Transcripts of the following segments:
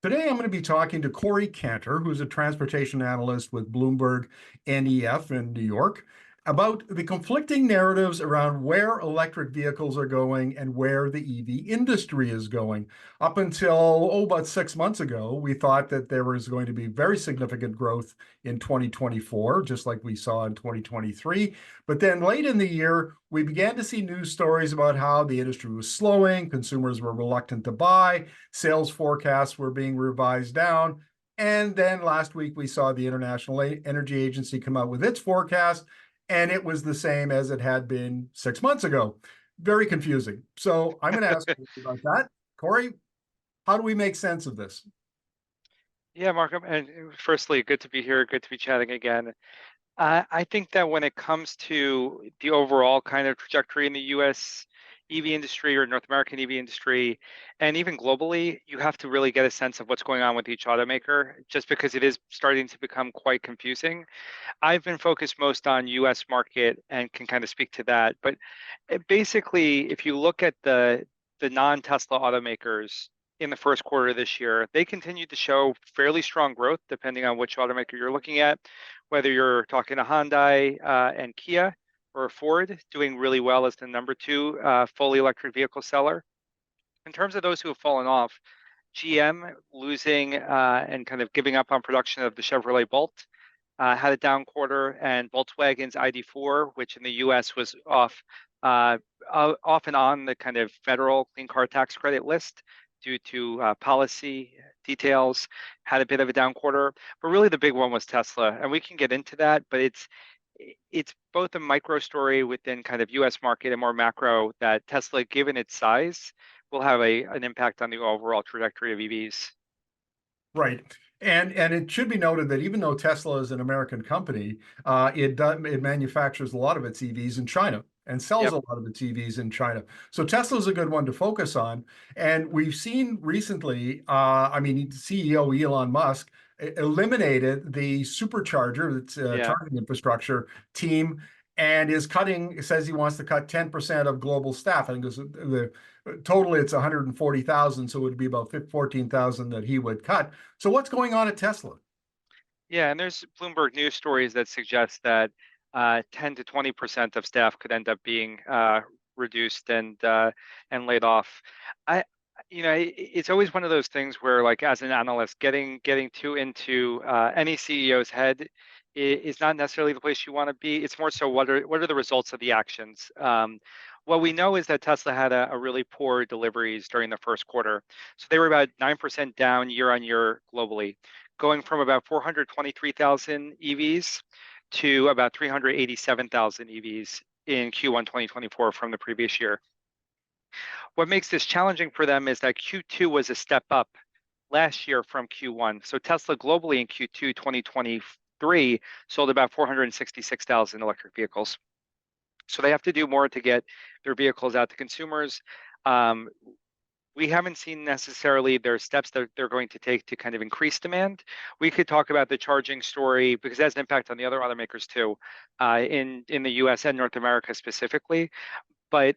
Today, I'm going to be talking to Corey Cantor, who's a transportation analyst with BloombergNEF in New York, about the conflicting narratives around where electric vehicles are going and where the EV industry is going. Up until, about 6 months ago, we thought that there was going to be very significant growth in 2024, just like we saw in 2023. But then late in the year, we began to see news stories about how the industry was slowing, consumers were reluctant to buy, sales forecasts were being revised down. And then last week, we saw the International Energy Agency come out with its forecast, and it was the same as it had been 6 months ago. Very confusing. So I'm going to ask you about that. Corey, how do we make sense of this? Yeah, Markham, and firstly, good to be here. Good to be chatting again. I think that when it comes to the overall kind of trajectory in the U.S. EV industry or North American EV industry, and even globally, you have to really get a sense of what's going on with each automaker, just because it is starting to become quite confusing. I've been focused most on U.S. market and can kind of speak to that. But basically, if you look at the non-Tesla automakers in the first quarter of this year, they continued to show fairly strong growth, depending on which automaker you're looking at, whether you're talking to Hyundai and Kia or Ford, doing really well as the number two fully electric vehicle seller. In terms of those who have fallen off, GM losing and kind of giving up on production of the Chevrolet Bolt had a down quarter, and Volkswagen's ID4, which in the US was off and on the kind of federal clean car tax credit list due to policy details, had a bit of a down quarter. But really the big one was Tesla, and we can get into that, but it's both a micro story within kind of US market and more macro that Tesla, given its size, will have an impact on the overall trajectory of EVs. Right. And it should be noted that even though Tesla is an American company, it manufactures a lot of its EVs in China and sells a lot of its EVs in China. So Tesla is a good one to focus on. And we've seen recently, CEO Elon Musk eliminated the supercharger, that's charging infrastructure team, and says he wants to cut 10% of global staff. I think totally it's 140,000, so it would be about 14,000 that he would cut. So what's going on at Tesla? Yeah, and there's Bloomberg News stories that suggest that 10 to 20% of staff could end up being reduced and laid off. It's always one of those things where, like, as an analyst, getting too into any CEO's head is not necessarily the place you want to be. It's more so what are the results of the actions. What we know is that Tesla had a really poor deliveries during the first quarter. So they were about 9% down year on year globally, going from about 423,000 EVs to about 387,000 EVs in Q1 2024 from the previous year. What makes this challenging for them is that Q2 was a step up last year from Q1. So Tesla globally in Q2 2023 sold about 466,000 electric vehicles. So they have to do more to get their vehicles out to consumers. We haven't seen necessarily their steps that they're going to take to kind of increase demand. We could talk about the charging story because it has an impact on the other automakers too, in the US and North America specifically. But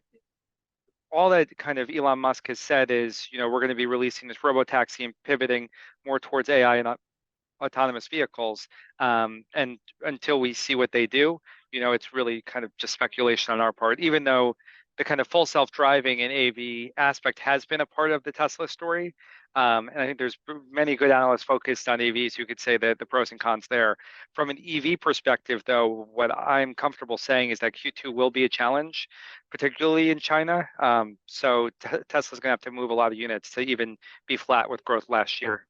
all that kind of Elon Musk has said is, we're going to be releasing this robotaxi and pivoting more towards AI and autonomous vehicles. And until we see what they do, it's really kind of just speculation on our part, even though the kind of full self-driving and AV aspect has been a part of the Tesla story. And I think there's many good analysts focused on EVs who could say that the pros and cons there. From an EV perspective, though, what I'm comfortable saying is that Q2 will be a challenge, particularly in China. So Tesla's going to have to move a lot of units to even be flat with growth last year.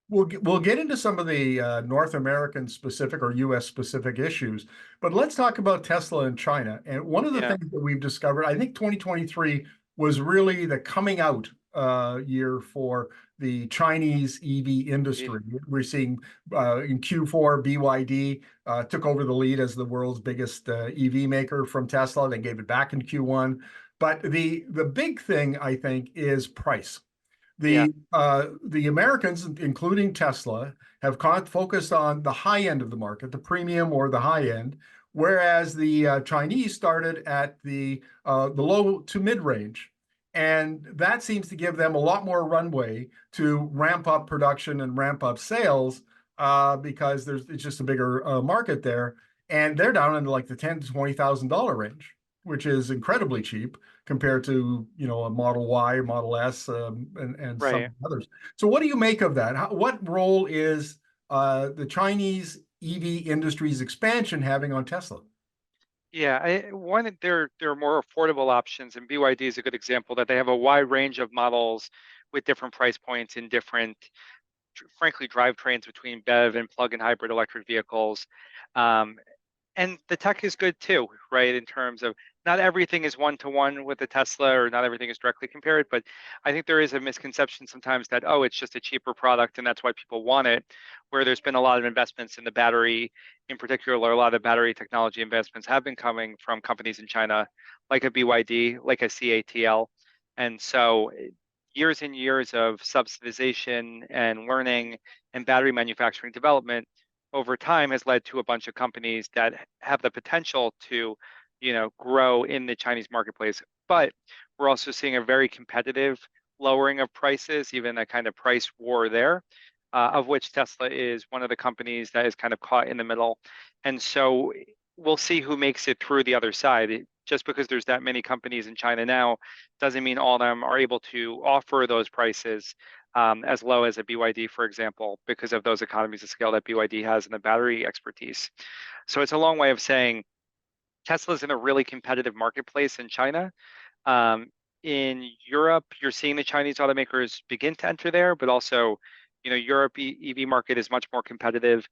We'll get into some of the North American specific or US specific issues, but let's talk about Tesla in China. And one of the things that we've discovered, I think 2023 was really the coming out year for the Chinese EV industry. We're seeing in Q4, BYD took over the lead as the world's biggest EV maker from Tesla. They gave it back in Q1. But the big thing, I think, is price. The Americans, including Tesla, have focused on the high end of the market, the premium or the high end, whereas the Chinese started at the low to mid range. And that seems to give them a lot more runway to ramp up production and ramp up sales because it's just a bigger market there. And they're down into like the $10,000 to $20,000 range, which is incredibly cheap compared to, a Model Y or Model S and Right. some others. So what do you make of that? What role is the Chinese EV industry's expansion having on Tesla? Yeah, there are more affordable options, and BYD is a good example that they have a wide range of models with different price points and different, frankly, drivetrains between BEV and plug-in hybrid electric vehicles. Um, and the tech is good too, right? In terms of not everything is one-to-one with the Tesla, or not everything is directly compared, but I think there is a misconception sometimes that, oh, it's just a cheaper product and that's why people want it, where there's been a lot of investments in the battery. In particular, a lot of battery technology investments have been coming from companies in China, like a BYD, like a CATL. And so years and years of subsidization and learning and battery manufacturing development over time has led to a bunch of companies that have the potential to, grow in the Chinese marketplace. But we're also seeing a very competitive lowering of prices, even a kind of price war there, of which Tesla is one of the companies that is kind of caught in the middle. And so we'll see who makes it through the other side. Just because there's that many companies in China now doesn't mean all of them are able to offer those prices as low as a BYD, for example, because of those economies of scale that BYD has and the battery expertise. So it's a long way of saying Tesla's in a really competitive marketplace in China. Um, in Europe, you're seeing the Chinese automakers begin to enter there, but also, Europe EV market is much more competitive.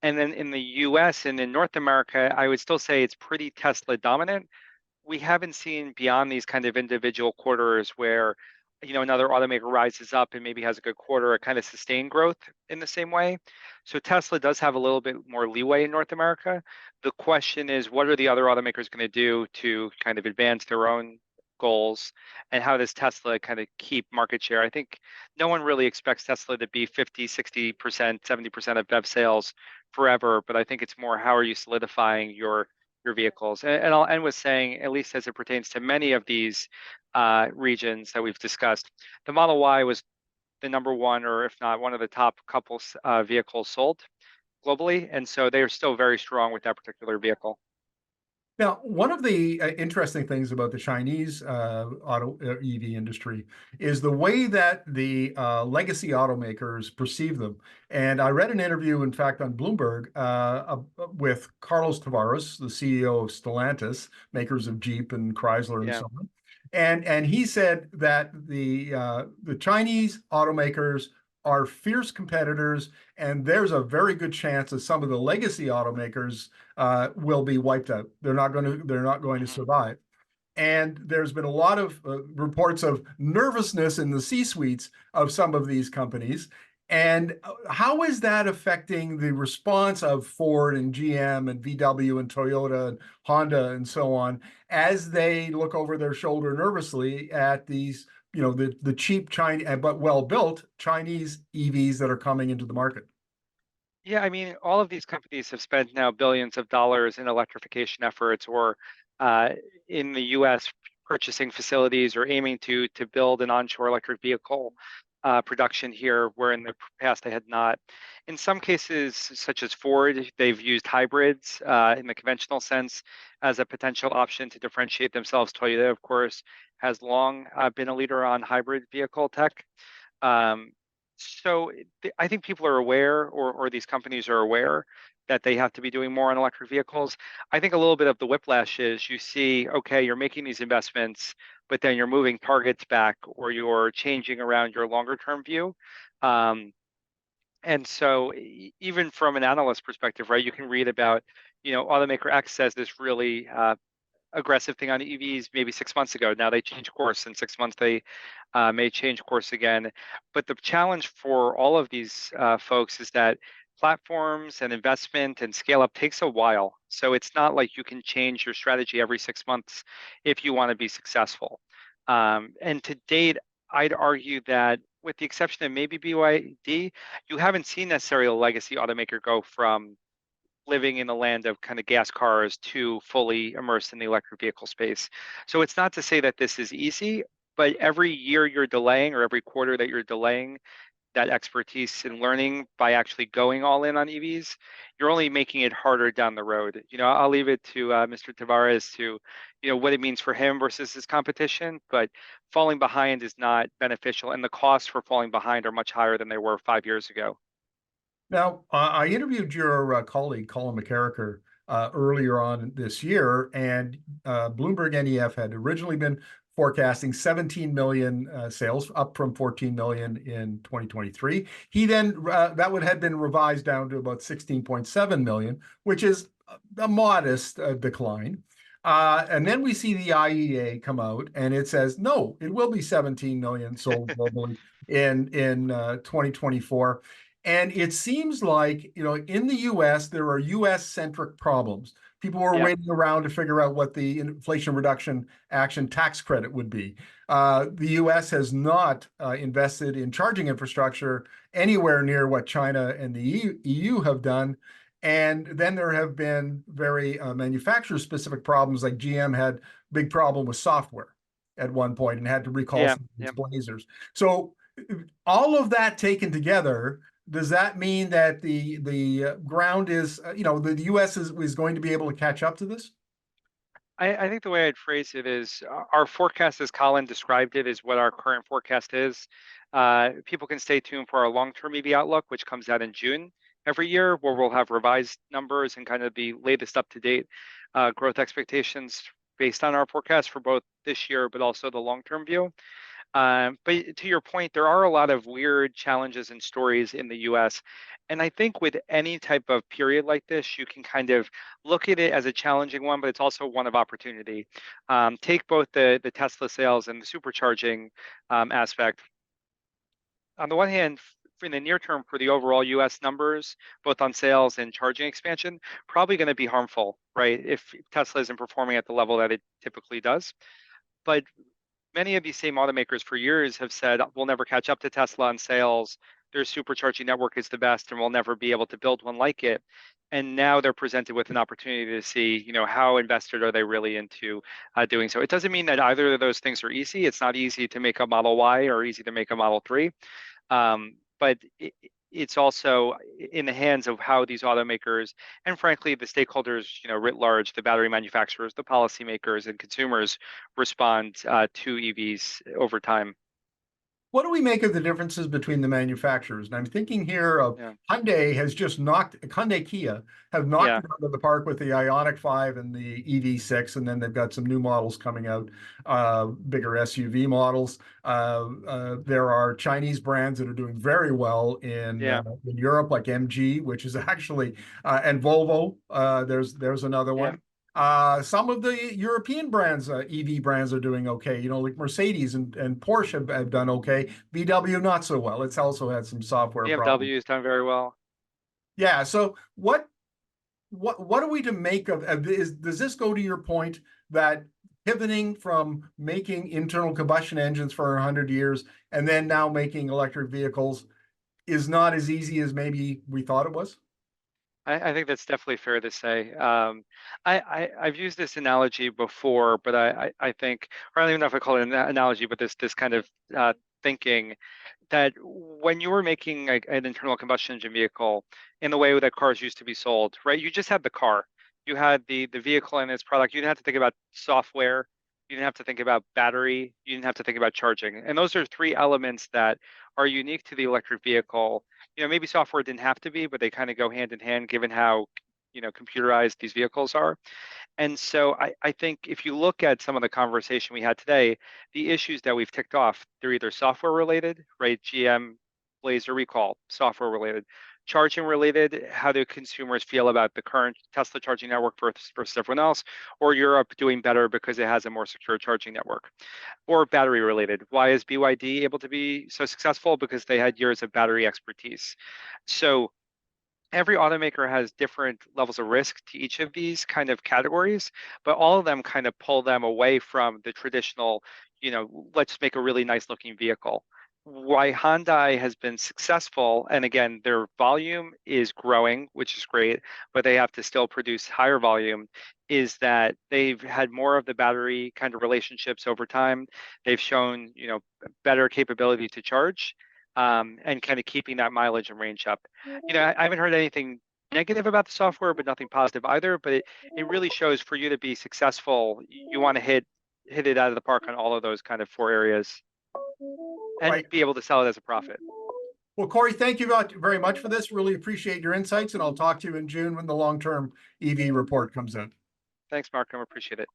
And then in the US and in North America, I would still say it's pretty Tesla dominant. We haven't seen beyond these kind of individual quarters where, another automaker rises up and maybe has a good quarter, a kind of sustained growth in the same way. So Tesla does have a little bit more leeway in North America. The question is, what are the other automakers going to do to kind of advance their own goals, and how does Tesla kind of keep market share? I think no one really expects Tesla to be 50, 60%, 70% of BEV sales forever, but I think it's more, how are you solidifying your vehicles? And I'll end with saying, at least as it pertains to many of these regions that we've discussed, the Model Y was the number one, or if not one of the top couple vehicles sold globally, and so they are still very strong with that particular vehicle. Now, one of the interesting things about the Chinese auto EV industry is the way that the legacy automakers perceive them. And I read an interview, in fact, on Bloomberg with Carlos Tavares, the CEO of Stellantis, makers of Jeep and Chrysler and Yeah. so on. And he said that the Chinese automakers are fierce competitors, and there's a very good chance that some of the legacy automakers will be wiped out. They're not going to Mhm. survive. And there's been a lot of reports of nervousness in the C-suites of some of these companies. And how is that affecting the response of Ford and GM and VW and Toyota and Honda and so on as they look over their shoulder nervously at these, the cheap Chinese but well-built Chinese EVs that are coming into the market? Yeah, I mean, all of these companies have spent now billions of dollars in electrification efforts, or uh, in the US, purchasing facilities or aiming to build an onshore electric vehicle production here, where in the past they had not. In some cases, such as Ford, they've used hybrids in the conventional sense as a potential option to differentiate themselves. Toyota, of course, has long been a leader on hybrid vehicle tech. Um, so I think people are aware, or these companies are aware, that they have to be doing more on electric vehicles. I think a little bit of the whiplash is, you see, okay, you're making these investments, but then you're moving targets back, or you're changing around your longer term view. Um, and so even from an analyst perspective, right, you can read about, automaker X says this really aggressive thing on EVs maybe 6 months ago. Now they change course. In 6 months, they may change course again. But the challenge for all of these folks is that platforms and investment and scale up takes a while. So it's not like you can change your strategy every 6 months if you want to be successful. And to date, I'd argue that, with the exception of maybe BYD, you haven't seen necessarily a legacy automaker go from living in the land of kind of gas cars to fully immersed in the electric vehicle space. So it's not to say that this is easy, But every year you're delaying, or every quarter that you're delaying that expertise in learning by actually going all in on EVs, you're only making it harder down the road. I'll leave it to Mr. Tavares to, what it means for him versus his competition. But falling behind is not beneficial, and the costs for falling behind are much higher than they were 5 years ago. Now, I interviewed your colleague, Colin McCarricker, earlier on this year, and BloombergNEF had originally been forecasting 17 million sales, up from 14 million in 2023. He then, that would had been revised down to about 16.7 million, which is a modest decline. And then we see the IEA come out, and it says, no, it will be 17 million sold globally in 2024. And it seems like, in the US, there are US centric problems. People were Yeah, waiting around to figure out what the Inflation Reduction Action tax credit would be. The US has not invested in charging infrastructure anywhere near what China and the EU have done. And then there have been very manufacturer specific problems, like GM had big problem with software at one point and had to recall yeah, some of its yeah. Blazers. So all of that taken together, does that mean that the ground is, the U.S. is going to be able to catch up to this? I think the way I'd phrase it is our forecast, as Colin described it, is what our current forecast is. People can stay tuned for our long-term EV outlook, which comes out in June every year, where we'll have revised numbers and kind of the latest up-to-date growth expectations based on our forecast for both this year, but also the long-term view. But to your point, there are a lot of weird challenges and stories in the US. And I think with any type of period like this, you can kind of look at it as a challenging one, but it's also one of opportunity. Take both the Tesla sales and the supercharging aspect. On the one hand, in the near term for the overall US numbers, both on sales and charging expansion, probably going to be harmful, right? If Tesla isn't performing at the level that it typically does. But many of these same automakers for years have said, we'll never catch up to Tesla on sales. Their supercharging network is the best, and we'll never be able to build one like it. And now they're presented with an opportunity to see, how invested are they really into doing so. It doesn't mean that either of those things are easy. It's not easy to make a Model Y or easy to make a Model 3. But it's also in the hands of how these automakers and frankly the stakeholders, writ large, the battery manufacturers, the policymakers, and consumers respond to EVs over time. What do we make of the differences between the manufacturers? And I'm thinking here of Yeah, Hyundai Kia have knocked yeah, it out of the park with the Ioniq 5 and the EV6, and then they've got some new models coming out, bigger SUV models. There are Chinese brands that are doing very well yeah, in Europe, like MG, which is actually, and Volvo. There's another yeah. one. Some of the European brands, EV brands, are doing okay. Like Mercedes and Porsche have done okay. VW not so well. It's also had some software problems. BMW has done very well. Yeah. So what are we to make does this go to your point that pivoting from making internal combustion engines for 100 years and then now making electric vehicles is not as easy as maybe we thought it was? I think that's definitely fair to say. I've used this analogy before, but I think, or I don't even know if I call it an analogy, but this kind of thinking that when you were making like an internal combustion engine vehicle in the way that cars used to be sold, right? You just had the car, you had the vehicle and its product. You didn't have to think about software. You didn't have to think about battery. You didn't have to think about charging. And those are three elements that are unique to the electric vehicle. Maybe software didn't have to be, but they kind of go hand in hand given how, computerized these vehicles are. And so I think if you look at some of the conversation we had today, the issues that we've ticked off, they're either software related, right? GM Blazer recall, software related. Charging related, how do consumers feel about the current Tesla charging network versus everyone else? Or Europe doing better because it has a more secure charging network? Or battery related, why is BYD able to be so successful? Because they had years of battery expertise. So every automaker has different levels of risk to each of these kind of categories, but all of them kind of pull them away from the traditional, let's make a really nice looking vehicle. why Hyundai has been successful, and again, their volume is growing, which is great, but they have to still produce higher volume, is that they've had more of the battery kind of relationships over time. They've shown, better capability to charge, and kind of keeping that mileage and range up. I haven't heard anything negative about the software, but nothing positive either. But it really shows for you to be successful, you want to hit it out of the park on all of those kind of four areas and Right. be able to sell it as a profit. Well, Corey, thank you very much for this. Really appreciate your insights, and I'll talk to you in June when the long-term EV report comes in. Thanks, Markham. Appreciate it.